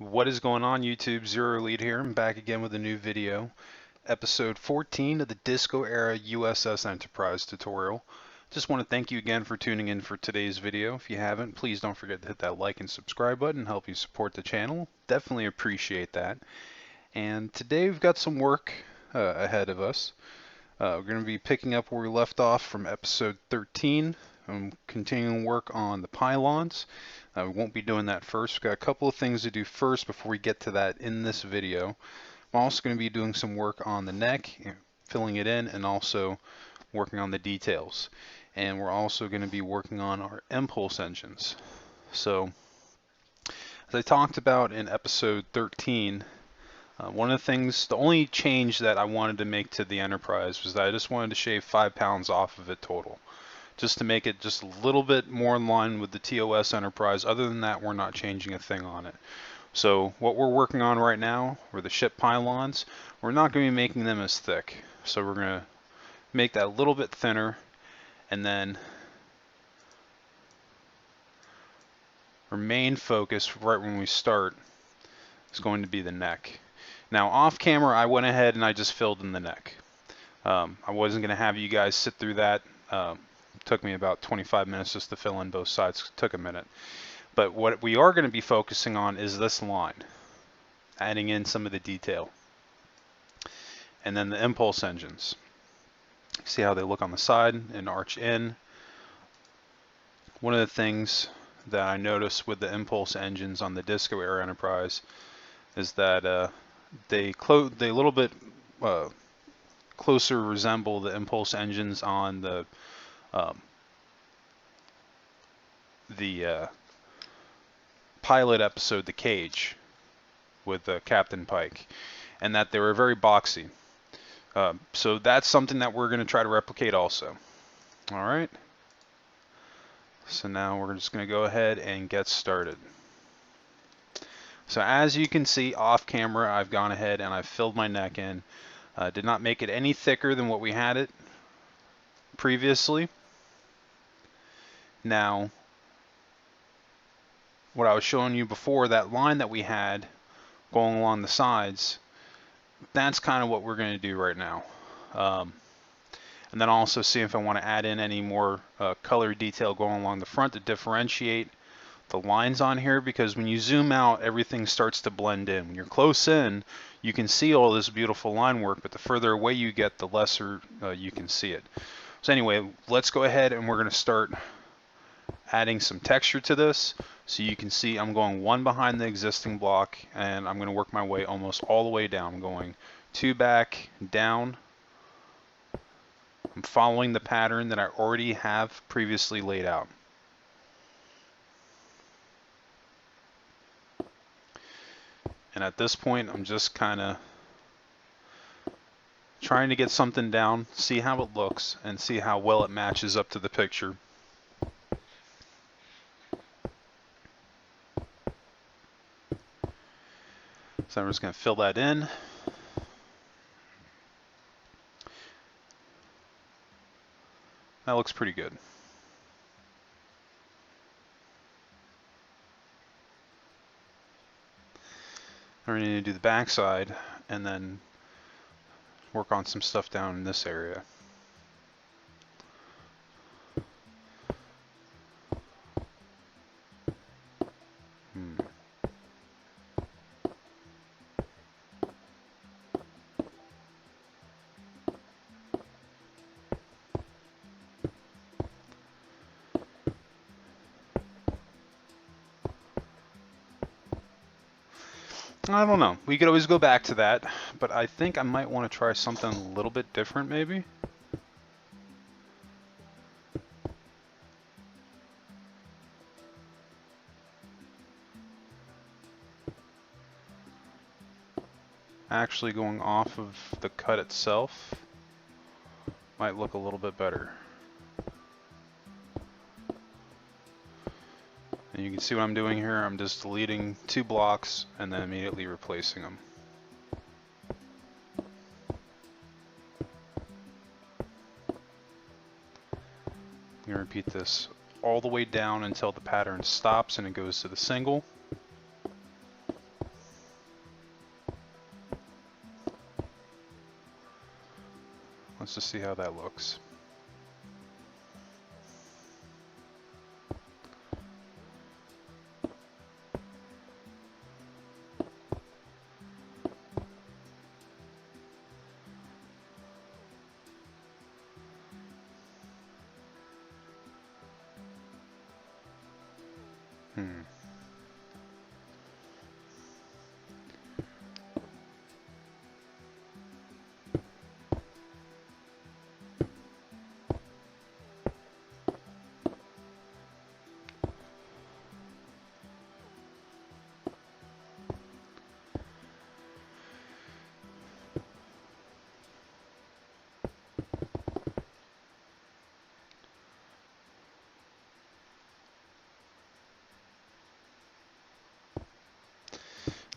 What is going on, YouTube? Zero Lead here. I'm back again with a new video. Episode 14 of the Disco Era u.s.s Enterprise tutorial. Just want to thank you again for tuning in for today's video. If you haven't, please don't forget to hit that like and subscribe button. Help you support the channel. Definitely appreciate that. And today we've got some work ahead of us. We're going to be picking up where we left off from episode 13. I'm continuing work on the pylons. We won't be doing that first. We've got a couple of things to do first before we get to that in this video. I'm also going to be doing some work on the neck, filling it in, and also working on the details. And we're also going to be working on our impulse engines. So, as I talked about in episode 13, one of the things, the only change that I wanted to make to the Enterprise was that I just wanted to shave 5 pounds off of it total, just to make it just a little bit more in line with the TOS Enterprise. Other than that, we're not changing a thing on it. So what we're working on right now are the ship pylons. We're not going to be making them as thick, so we're going to make that a little bit thinner, and then our main focus right when we start is going to be the neck. Now off camera I went ahead and I just filled in the neck. I wasn't going to have you guys sit through that. Took me about 25 minutes just to fill in both sides. Took a minute. But what we are going to be focusing on is this line, adding in some of the detail. And then the impulse engines. See how they look on the side and arch in. One of the things that I noticed with the impulse engines on the Disco Era Enterprise is that they a little bit closer resemble the impulse engines on the pilot episode, The Cage, with Captain Pike, and that they were very boxy. So that's something that we're going to try to replicate also. Alright, so now we're just going to go ahead and get started. So as you can see off camera, I've gone ahead and I've filled my neck in. Did not make it any thicker than what we had it previously. Now, what I was showing you before, that line that we had going along the sides, that's kind of what we're going to do right now. And then also see if I want to add in any more color detail going along the front to differentiate the lines on here, because when you zoom out, everything starts to blend in. When you're close in, you can see all this beautiful line work, but the further away you get, the lesser you can see it. So anyway, let's go ahead and we're going to start adding some texture to this. So you can see I'm going one behind the existing block, and I'm going to work my way almost all the way down. I'm going 2 back, down. I'm following the pattern that I already have previously laid out. And at this point, I'm just kind of trying to get something down, see how it looks, and see how well it matches up to the picture. So I'm just going to fill that in. That looks pretty good. We're going to do the back side and then work on some stuff down in this area. I don't know. We could always go back to that, but I think I might want to try something a little bit different maybe. Actually going off of the cut itself might look a little bit better. And you can see what I'm doing here. I'm just deleting 2 blocks and then immediately replacing them. I'm going to repeat this all the way down until the pattern stops and it goes to the single. Let's just see how that looks.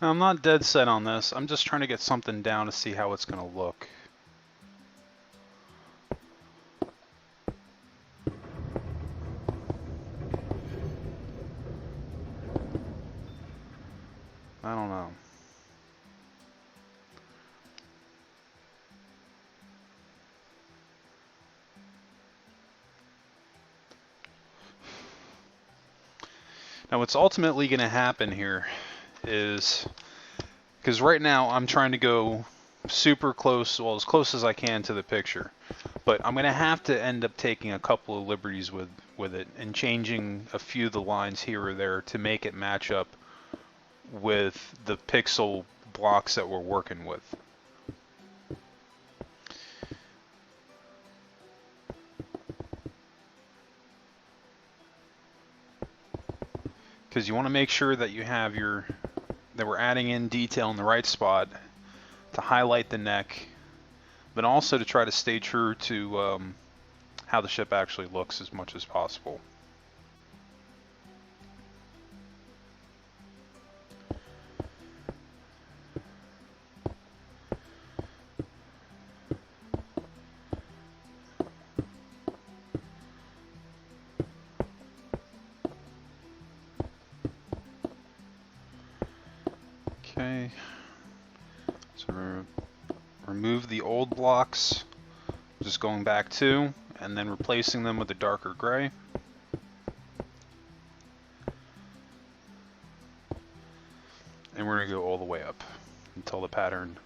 Now, I'm not dead set on this. I'm just trying to get something down to see how it's going to look. I don't know. Now, what's ultimately going to happen here is, because right now I'm trying to go super close, well, as close as I can to the picture, but I'm going to have to end up taking a couple of liberties with it and changing a few of the lines here or there to make it match up with the pixel blocks that we're working with. Because you want to make sure that you have that we're adding in detail in the right spot to highlight the neck, but also to try to stay true to how the ship actually looks as much as possible. Okay, so remove the old blocks, just going back 2, and then replacing them with a darker gray. And we're going to go all the way up until the pattern,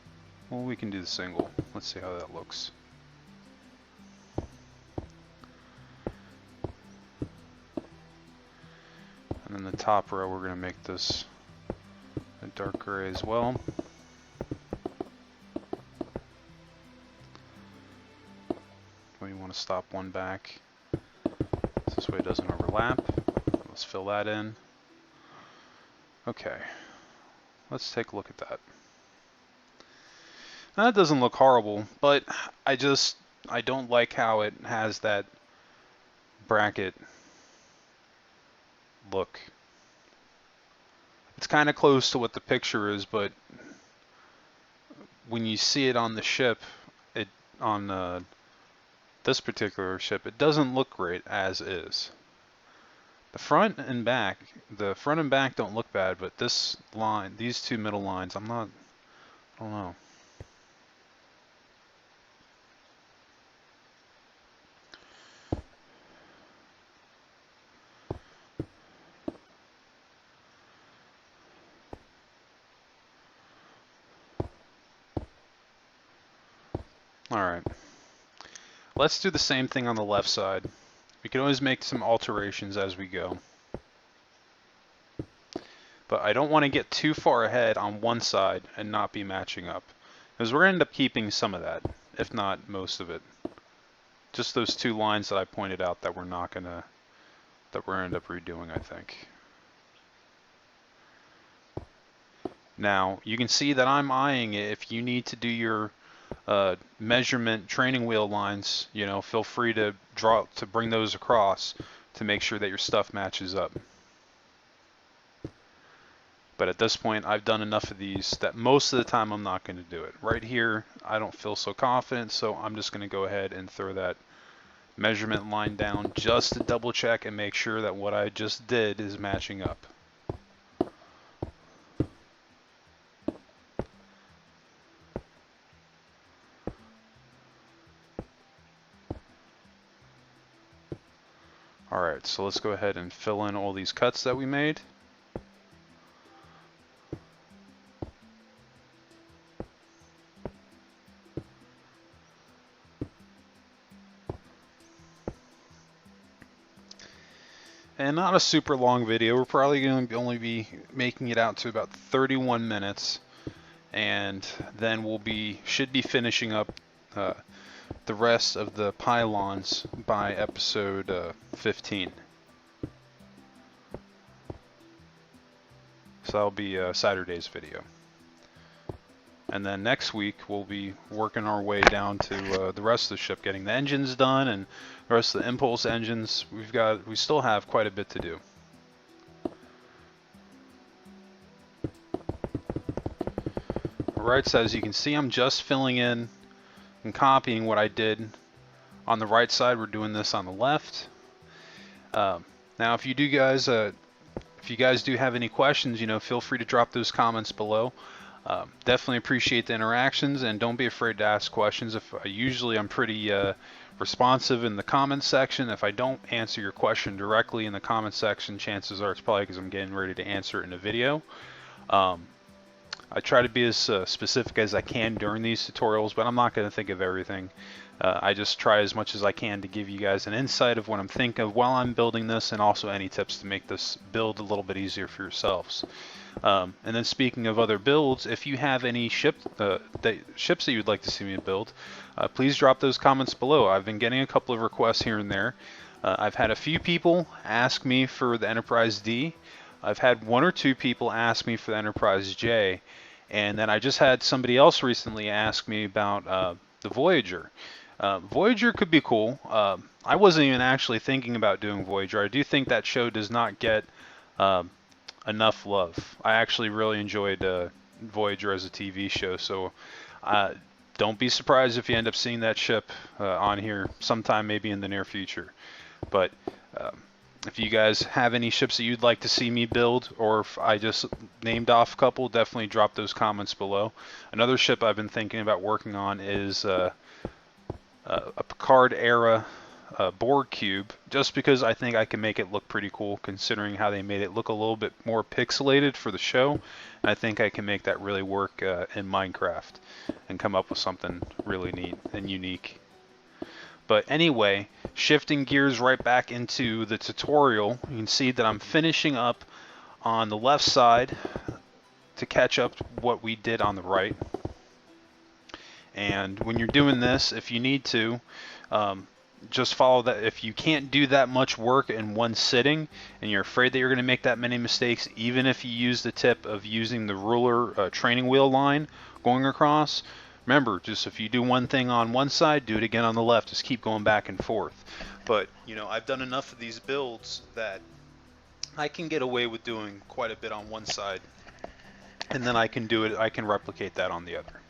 well, we can do the single. Let's see how that looks. And then the top row, we're going to make this a dark gray as well. We want to stop one back. This way it doesn't overlap. Let's fill that in. Okay, let's take a look at that. Now, that doesn't look horrible, but I don't like how it has that bracket look. It's kind of close to what the picture is, but when you see it on the ship, on this particular ship, it doesn't look great as is. The front and back don't look bad, but this line, these two middle lines, I don't know. Alright, let's do the same thing on the left side. We can always make some alterations as we go. But I don't want to get too far ahead on one side and not be matching up, because we're going to end up keeping some of that, if not most of it. Just those 2 lines that I pointed out that we're going to end up redoing, I think. Now, you can see that I'm eyeing it. If you need to do your measurement training wheel lines, feel free to bring those across to make sure that your stuff matches up. But at this point, I've done enough of these that most of the time I'm not going to do it. Right here, I don't feel so confident, so I'm just going to go ahead and throw that measurement line down just to double check and make sure that what I just did is matching up. Alright, so let's go ahead and fill in all these cuts that we made. And not a super long video. We're probably going to only be making it out to about 31 minutes. And then should be finishing up the rest of the pylons by episode 15. So that'll be Saturday's video. And then next week we'll be working our way down to the rest of the ship, getting the engines done and the rest of the impulse engines. We still have quite a bit to do. Alright, so as you can see, I'm just filling in and copying what I did on the right side. We're doing this on the left. Now, if you guys do have any questions, feel free to drop those comments below. Definitely appreciate the interactions, and don't be afraid to ask questions. Usually I'm pretty responsive in the comments section. If I don't answer your question directly in the comments section, chances are it's probably because I'm getting ready to answer it in a video. I try to be as specific as I can during these tutorials, but I'm not going to think of everything. I just try as much as I can to give you guys an insight of what I'm thinking of while I'm building this, and also any tips to make this build a little bit easier for yourselves. And then speaking of other builds, if you have any ships that you'd like to see me build, please drop those comments below. I've been getting a couple of requests here and there. I've had a few people ask me for the Enterprise D. I've had 1 or 2 people ask me for the Enterprise J. And then I just had somebody else recently ask me about the Voyager. Voyager could be cool. I wasn't even actually thinking about doing Voyager. I do think that show does not get enough love. I actually really enjoyed Voyager as a TV show, so don't be surprised if you end up seeing that ship on here sometime, maybe in the near future. But if you guys have any ships that you'd like to see me build, or if I just named off a couple, definitely drop those comments below. Another ship I've been thinking about working on is a Picard era Borg cube, just because I think I can make it look pretty cool, considering how they made it look a little bit more pixelated for the show. And I think I can make that really work in Minecraft and come up with something really neat and unique. But anyway, shifting gears right back into the tutorial, you can see that I'm finishing up on the left side to catch up to what we did on the right. And when you're doing this, if you need to, just follow that. If you can't do that much work in one sitting and you're afraid that you're going to make that many mistakes, even if you use the tip of using the ruler training wheel line going across, remember, just if you do one thing on one side, do it again on the left. Just keep going back and forth. But, I've done enough of these builds that I can get away with doing quite a bit on one side, and then I can replicate that on the other.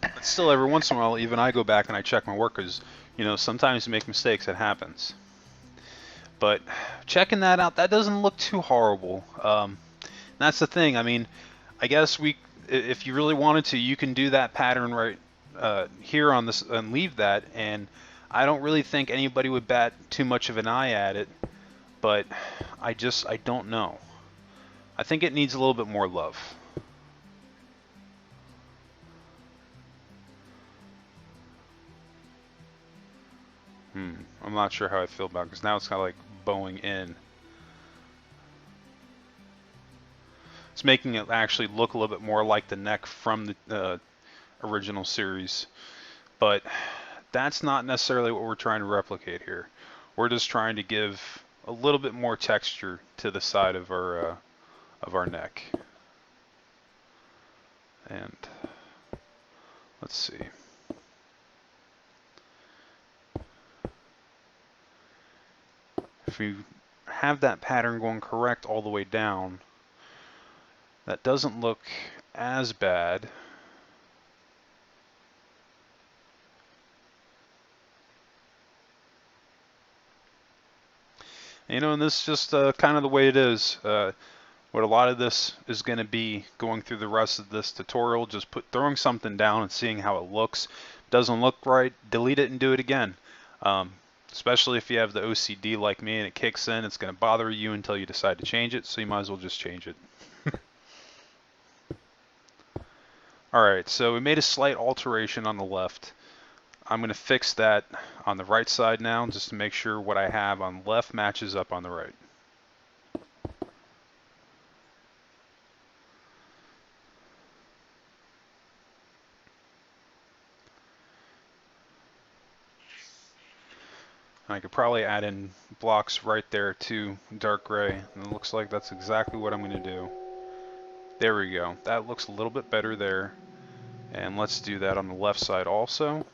But still, every once in a while, even I go back and I check my work, because, sometimes you make mistakes. It happens. But checking that out, that doesn't look too horrible. That's the thing. I mean, I guess if you really wanted to, you can do that pattern right here on this and leave that, and I don't really think anybody would bat too much of an eye at it, but I don't know. I think it needs a little bit more love. I'm not sure how I feel about it, because now it's kind of like bowing in. It's making it actually look a little bit more like the neck from the original series. But that's not necessarily what we're trying to replicate here. We're just trying to give a little bit more texture to the side of our neck. And let's see. If we have that pattern going correct all the way down, that doesn't look as bad. And this is just kind of the way it is. What a lot of this is going to be going through the rest of this tutorial, just throwing something down and seeing how it looks. Doesn't look right, delete it and do it again. Especially if you have the OCD like me and it kicks in, it's going to bother you until you decide to change it, so you might as well just change it. Alright, so we made a slight alteration on the left. I'm going to fix that on the right side now, just to make sure what I have on the left matches up on the right. I could probably add in blocks right there too, dark gray, and it looks like that's exactly what I'm going to do. There we go. That looks a little bit better there. And let's do that on the left side also.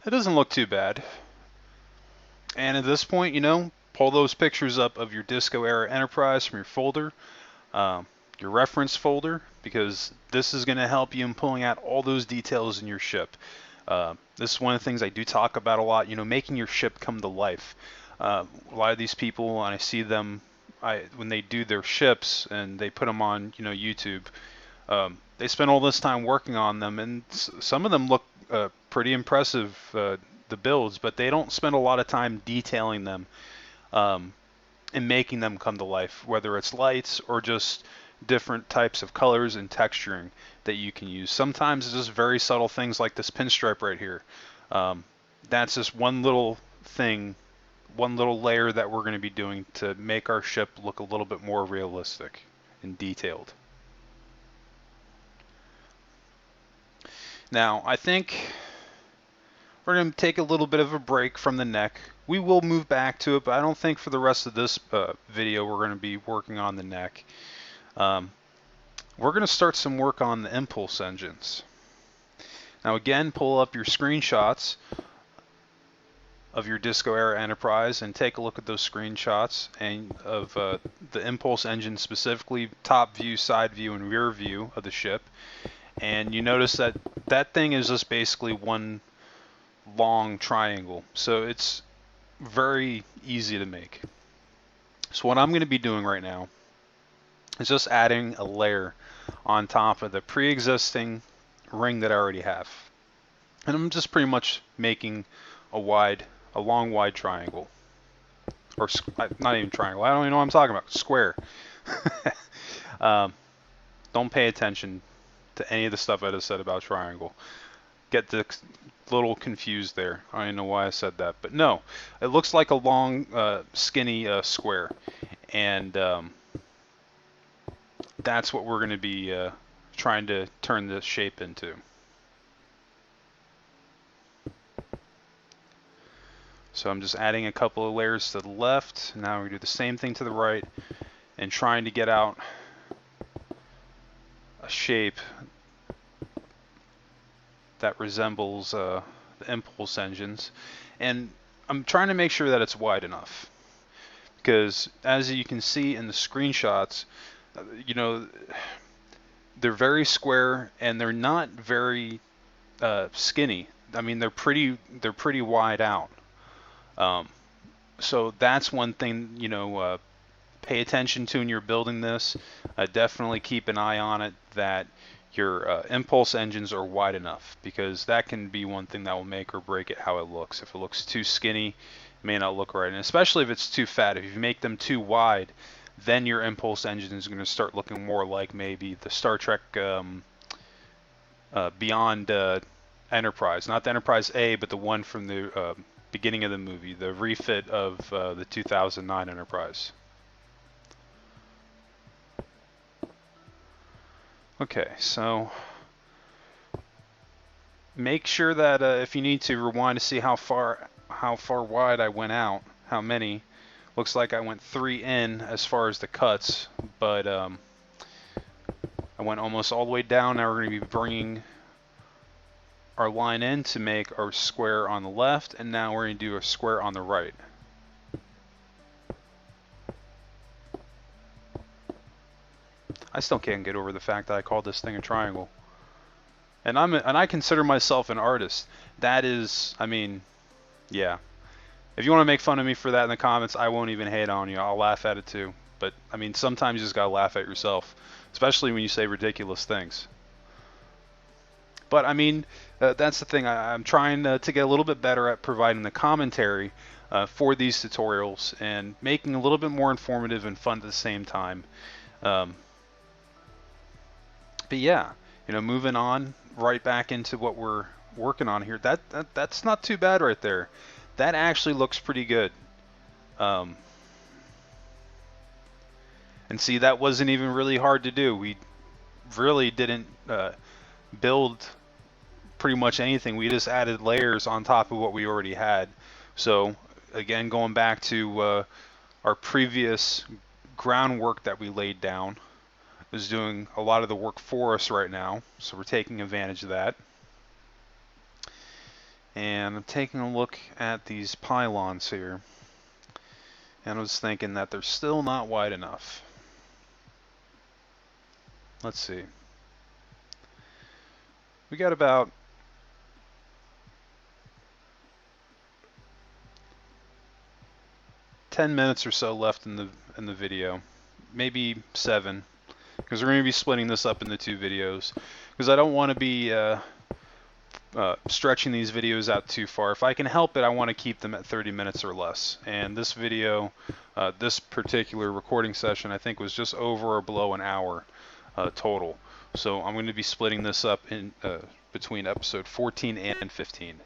It doesn't look too bad. And at this point, you know, pull those pictures up of your Disco Era Enterprise from your folder, your reference folder, because this is going to help you in pulling out all those details in your ship. This is one of the things I do talk about a lot, you know, making your ship come to life. A lot of these people, and I see them when they do their ships and they put them on, you know, YouTube, they spend all this time working on them, and some of them look pretty impressive, the builds, but they don't spend a lot of time detailing them and making them come to life, whether it's lights or just different types of colors and texturing that you can use. Sometimes it's just very subtle things like this pinstripe right here. That's just one little thing, one little layer that we're going to be doing to make our ship look a little bit more realistic and detailed. Now, I think we're going to take a little bit of a break from the neck. We will move back to it, but I don't think for the rest of this video we're going to be working on the neck. We're going to start some work on the impulse engines. Now again, pull up your screenshots of your Disco Era Enterprise and take a look at those screenshots and of the impulse engine, specifically top view, side view, and rear view of the ship. And you notice that that thing is just basically one long triangle, so it's very easy to make. So what I'm going to be doing right now is just adding a layer on top of the pre-existing ring that I already have, and I'm just pretty much making a long wide triangle, or not even triangle, I don't even know what I'm talking about, square. Don't pay attention to any of the stuff I just said about triangle. Get the little confused there. I don't know why I said that, but no, it looks like a long, skinny square, and that's what we're going to be trying to turn this shape into. So I'm just adding a couple of layers to the left. Now we do the same thing to the right, and trying to get out a shape that resembles the impulse engines, and I'm trying to make sure that it's wide enough, because as you can see in the screenshots, you know, they're very square and they're not very skinny. I mean, they're pretty wide out. So that's one thing, you know, pay attention to when you're building this. Definitely keep an eye on it that your impulse engines are wide enough, because that can be one thing that will make or break it how it looks. If it looks too skinny, it may not look right, and especially if it's too fat. If you make them too wide, then your impulse engine is going to start looking more like maybe the Star Trek Beyond Enterprise, not the Enterprise A, but the one from the beginning of the movie, the refit of the 2009 Enterprise. Okay, so make sure that if you need to, rewind to see how far wide I went out, how many. Looks like I went 3 in as far as the cuts, but I went almost all the way down. Now we're going to be bringing our line in to make our square on the left, and now we're going to do a square on the right. I still can't get over the fact that I called this thing a triangle. And I consider myself an artist. That is, I mean, yeah. If you want to make fun of me for that in the comments, I won't even hate on you. I'll laugh at it too. But I mean, sometimes you just gotta laugh at yourself, especially when you say ridiculous things. But I mean, that's the thing. I'm trying to get a little bit better at providing the commentary for these tutorials and making a little bit more informative and fun at the same time. Um, but yeah, moving on right back into what we're working on here. That's not too bad right there. That actually looks pretty good. Um, and see, that wasn't even really hard to do. We really didn't build pretty much anything. We just added layers on top of what we already had. So again, going back to our previous groundwork that we laid down is doing a lot of the work for us right now. So we're taking advantage of that. And I'm taking a look at these pylons here. And I was thinking that they're still not wide enough. Let's see. We got about 10 minutes or so left in the video, maybe 7, because we're going to be splitting this up into 2 videos, because I don't want to be stretching these videos out too far. If I can help it, I want to keep them at 30 minutes or less. And this video, this particular recording session, I think was just over or below an hour total. So I'm going to be splitting this up in between episode 14 and 15.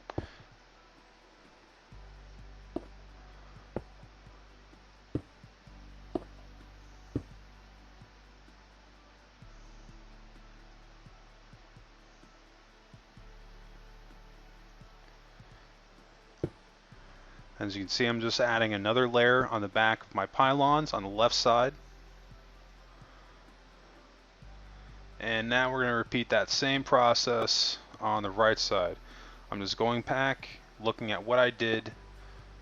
As you can see, I'm just adding another layer on the back of my pylons on the left side. And now we're going to repeat that same process on the right side. I'm just going back, looking at what I did,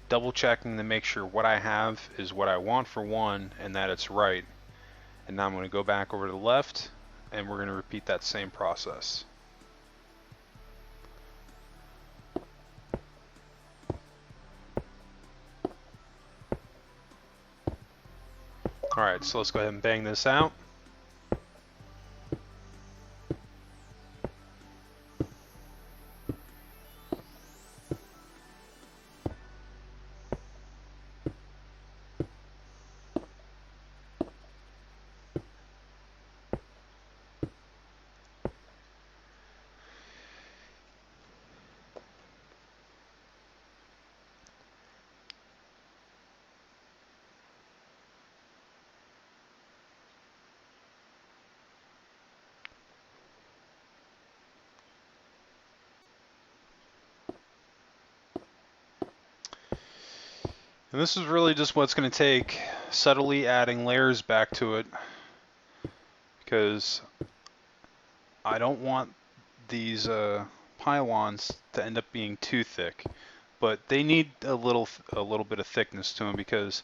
double checking to make sure what I have is what I want for one and that it's right. And now I'm going to go back over to the left and we're going to repeat that same process. Alright, so let's go ahead and bang this out. And this is really just what's going to take, subtly adding layers back to it, because I don't want these pylons to end up being too thick, but they need a little bit of thickness to them, because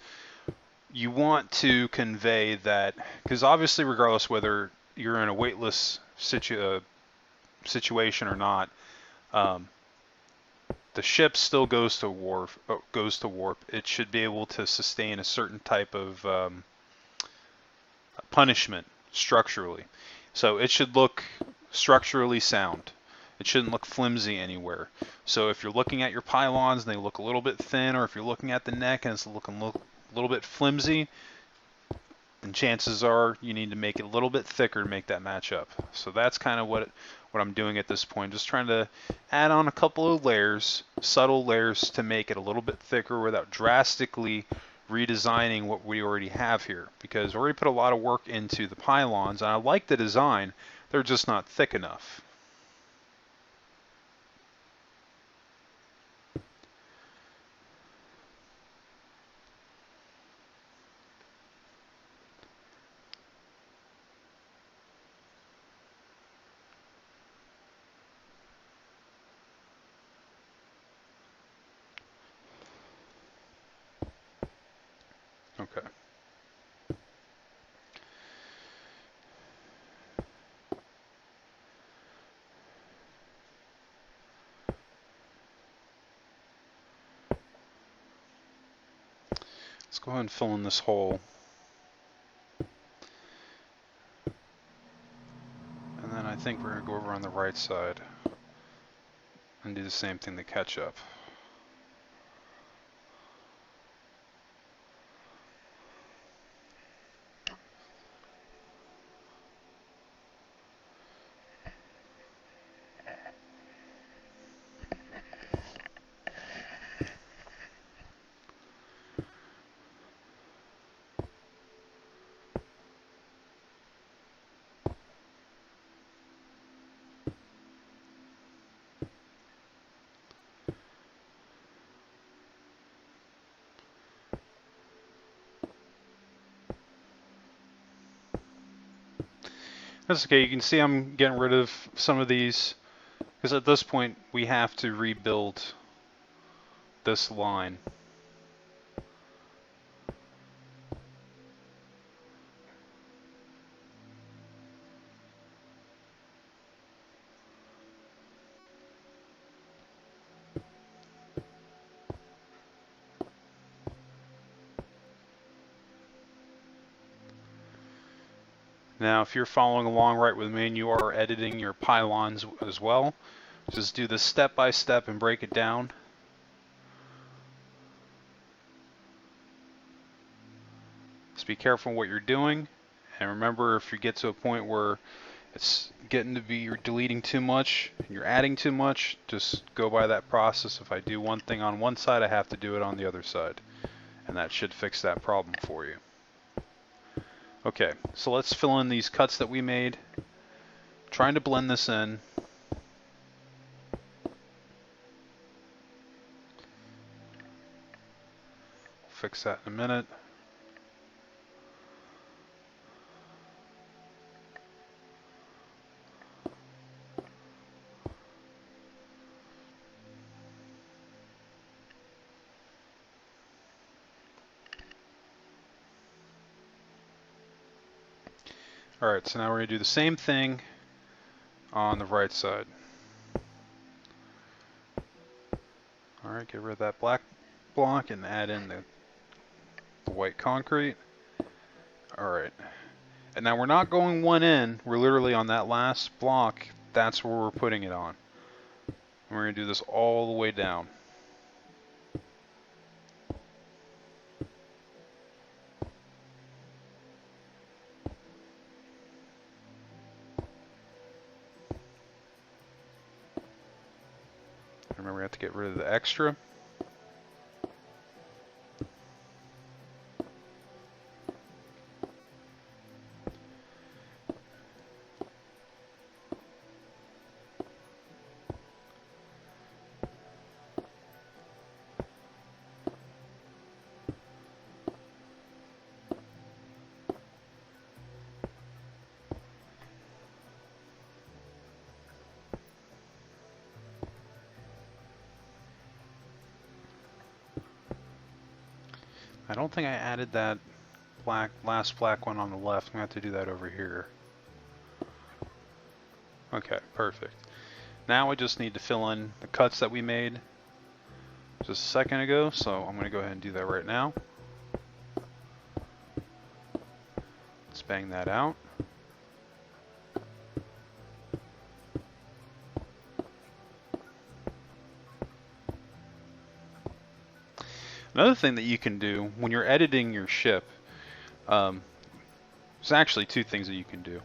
you want to convey that, because obviously regardless whether you're in a weightless situation or not, the ship still goes to warp. It should be able to sustain a certain type of punishment structurally. So it should look structurally sound. It shouldn't look flimsy anywhere. So if you're looking at your pylons and they look a little bit thin, or if you're looking at the neck and it's looking a little bit flimsy, then chances are you need to make it a little bit thicker to make that match up. So that's kind of what I'm doing at this point. Just trying to add on a couple of layers, subtle layers, to make it a little bit thicker without drastically redesigning what we already have here, because we already put a lot of work into the pylons and I like the design, they're just not thick enough. Okay. Let's go ahead and fill in this hole. And then I think we're going to go over on the right side and do the same thing to catch up. That's okay, you can see I'm getting rid of some of these, because at this point we have to rebuild this line. Now if you're following along right with me and you are editing your pylons as well, just do this step by step and break it down. Just be careful what you're doing, and remember, if you get to a point where it's getting to be you're deleting too much, you're adding too much, just go by that process. If I do one thing on one side, I have to do it on the other side, and that should fix that problem for you. Okay, so let's fill in these cuts that we made. Trying to blend this in. Fix that in a minute. Alright, so now we're going to do the same thing on the right side. Alright, get rid of that black block and add in the white concrete. Alright, and now we're not going one in, we're literally on that last block, that's where we're putting it on. And we're going to do this all the way down. Remember, we have to get rid of the extra. I don't think I added that last black one on the left. I'm going to have to do that over here. Okay, perfect. Now I just need to fill in the cuts that we made just a second ago, so I'm going to go ahead and do that right now. Let's bang that out. Another thing that you can do when you're editing your ship, there's actually two things that you can do.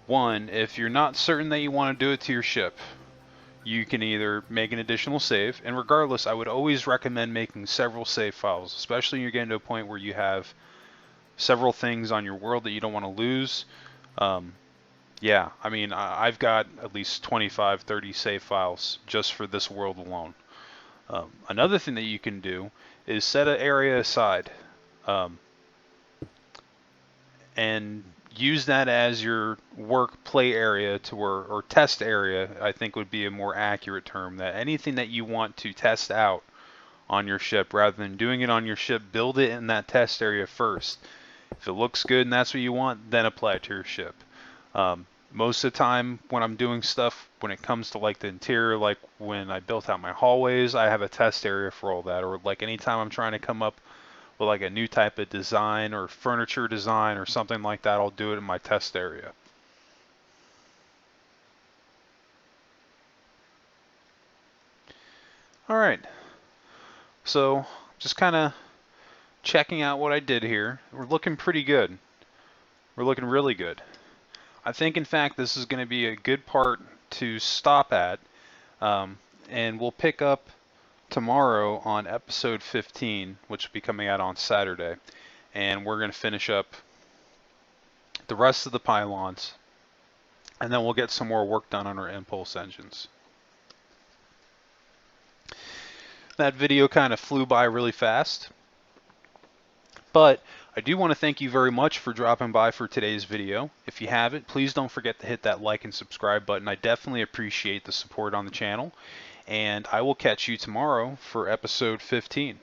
One, if you're not certain that you want to do it to your ship, you can either make an additional save, and regardless, I would always recommend making several save files, especially when you're getting to a point where you have several things on your world that you don't want to lose. Yeah, I mean, I've got at least 25, 30 save files just for this world alone. Another thing that you can do is set an area aside and use that as your work play area to or test area, I think would be a more accurate term. That anything that you want to test out on your ship, rather than doing it on your ship, build it in that test area first. If it looks good and that's what you want, then apply it to your ship. Most of the time when I'm doing stuff, when it comes to like the interior, like when I built out my hallways, I have a test area for all that. Or like anytime I'm trying to come up with like a new type of design or furniture design or something like that, I'll do it in my test area. All right, so just kind of checking out what I did here. We're looking pretty good. We're looking really good. I think, in fact, this is going to be a good part to stop at, and we'll pick up tomorrow on episode 15, which will be coming out on Saturday, and we're going to finish up the rest of the pylons, and then we'll get some more work done on our impulse engines. That video kind of flew by really fast, but I do want to thank you very much for dropping by for today's video. If you haven't, please don't forget to hit that like and subscribe button. I definitely appreciate the support on the channel, and I will catch you tomorrow for episode 15.